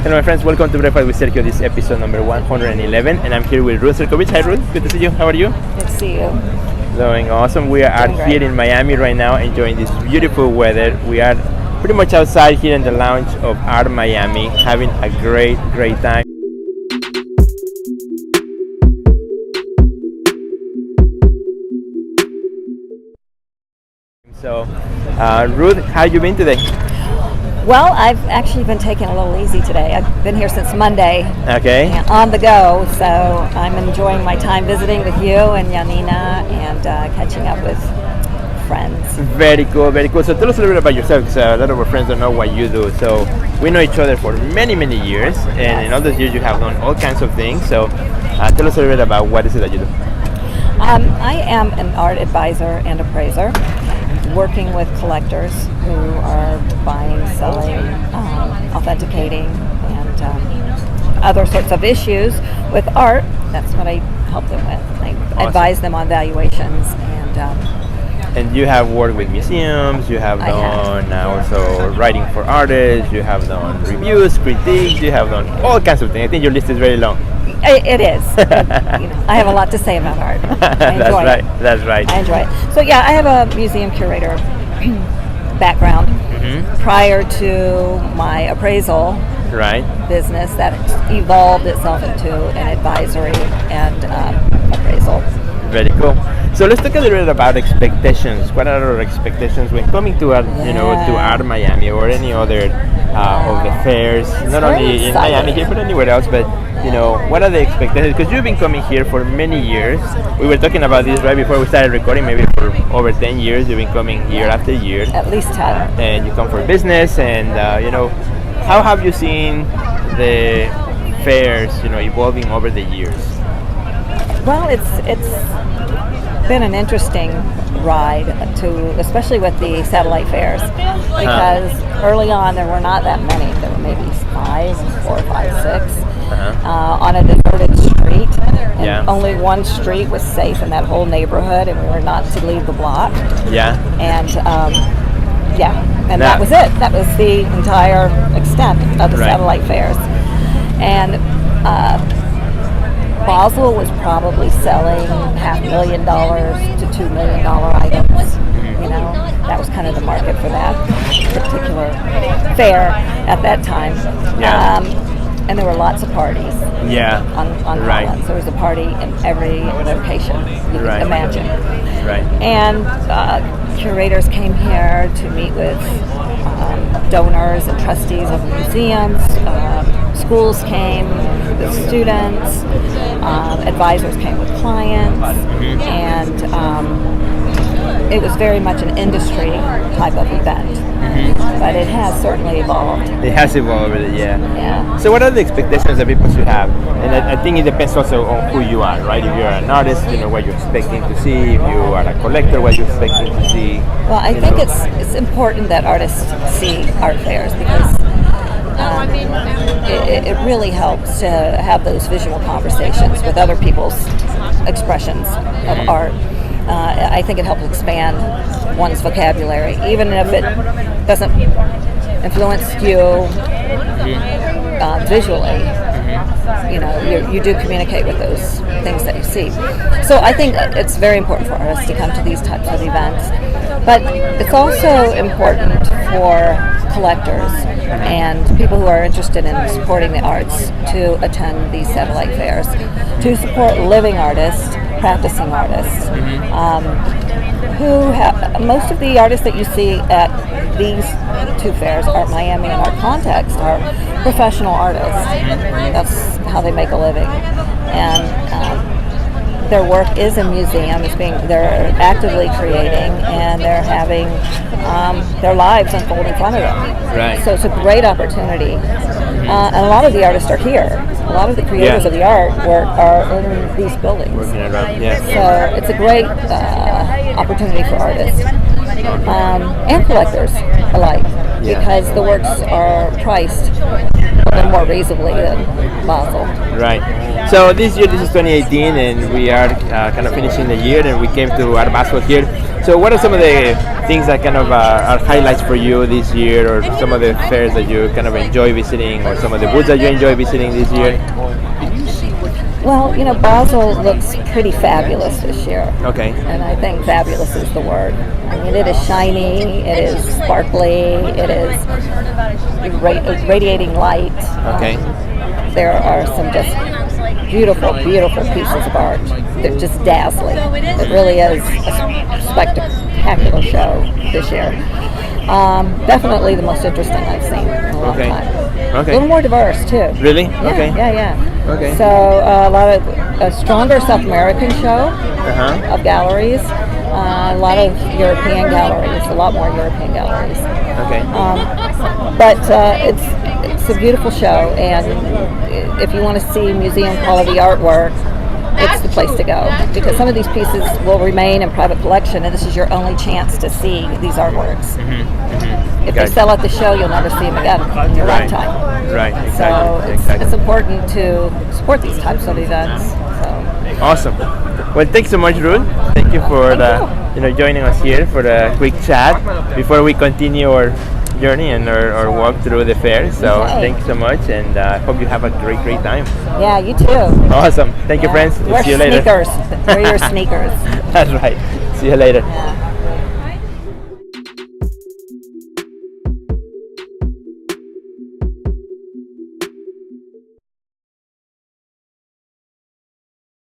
Hello, my friends. Welcome to Breakfast with Sergio. This is episode number 111, and I'm here with Ruth Crnkovich. Hi, Ruth. Good to see you. How are you? Good to see you. Doing awesome. We are here in Miami right now, enjoying this beautiful weather. We are pretty much outside here in the lounge of Art Miami, having a great time. So, Ruth, how you been today? Well, I've actually been taking a little easy today. I've been here since Monday. Okay. On the go, so I'm enjoying my time visiting with you and Janina and catching up with friends. Very cool. So tell us a little bit about yourself, because a lot of our friends don't know what you do. So we know each other for many years, and in all those years you have done all kinds of things. So tell us a little bit about what is it that you do. I am an art advisor and appraiser, working with collectors who are buying, selling, authenticating, and other sorts of issues with art. That's what I help them with. I advise them on valuations. And you have worked with museums, you have done also writing for artists, you have done reviews, critiques, you have done all kinds of things. I think your list is very long. It is. I have a lot to say about art. I enjoy it. That's right. I enjoy it. So yeah, I have a museum curator background. Prior to my appraisal business that evolved itself into an advisory and appraisal. Very cool. So let's talk a little bit about expectations. What are our expectations when coming to Art Miami or any other of the fairs? Not only in Miami here, but anywhere else. But what are the expectations? Because you've been coming here for many years. We were talking about this right before we started recording. Maybe for over 10 years, you've been coming year after year. At least 10. And you come for business. And how have you seen the fairs, evolving over the years? Well, it's been an interesting ride, especially with the satellite fairs, because early on there were not that many. There were maybe 4, 5, 6 on a deserted street, and only one street was safe in that whole neighborhood, and we were not to leave the block. And that was it. That was the entire extent of the satellite fairs, and Basel was probably selling $500,000 to $2 million items. That was kind of the market for that particular fair at that time. And there were lots of parties. On Collins. There was a party in every location you could imagine. And curators came here to meet with donors and trustees of museums. Schools came with students. Advisors came with clients. And it was very much an industry type of event. But it has certainly evolved. It has evolved, So what are the expectations that people should have? And I think it depends also on who you are, right? If you're an artist, what you're expecting to see. If you are a collector, what you're expecting to see. Well, I think it's important that artists see art fairs, because it really helps to have those visual conversations with other people's expressions of art. I think it helps expand one's vocabulary, even if it doesn't influence you visually. You do communicate with those things that you see. So I think it's very important for artists to come to these types of events. But it's also important for collectors and people who are interested in supporting the arts to attend these satellite fairs, to support living artists, practicing artists, who have, most of the artists that you see at these two fairs, Art Miami and Art Context, are professional artists. That's how they make a living. And their work is in museums, they're actively creating, and they're having their lives unfold in front of them. So it's a great opportunity. And a lot of the artists are here. A lot of the creators of the artwork are in these buildings. So it's a great opportunity for artists and collectors alike, because the works are priced a little more reasonably than Basel. So this is 2018, and we are kind of finishing the year, and we came to Art Basel here. So what are some of the things that kind of are highlights for you this year, or some of the fairs that you kind of enjoy visiting, or some of the booths that you enjoy visiting this year? Well, Basel looks pretty fabulous this year. Okay. And I think fabulous is the word. I mean, it is shiny, it is sparkly, it is radiating light. Okay. There are some just beautiful, beautiful pieces of art. They're just dazzling. It really is a spectacular show this year. Definitely the most interesting I've seen in a long time. Okay. A little more diverse too. Really? Yeah, Okay. Yeah. Okay. So a lot of a stronger South American show of galleries. A lot of European galleries. A lot more European galleries. Okay. But it's a beautiful show, and if you want to see museum quality artwork, it's the place to go, because some of these pieces will remain in private collection, and this is your only chance to see these artworks. If they sell at the show, you'll never see them again in your lifetime. Right. Exactly. So it's important to support these types of events. So. Awesome. Well, thanks so much, Ruth. Thank you for joining us here for a quick chat before we continue our journey and our walk through the fair. So thanks so much, and I hope you have a great time. Yeah, you too. Awesome. Thank you, friends. Wear See you later. Sneakers. Wear your sneakers. That's right. See you later. Yeah.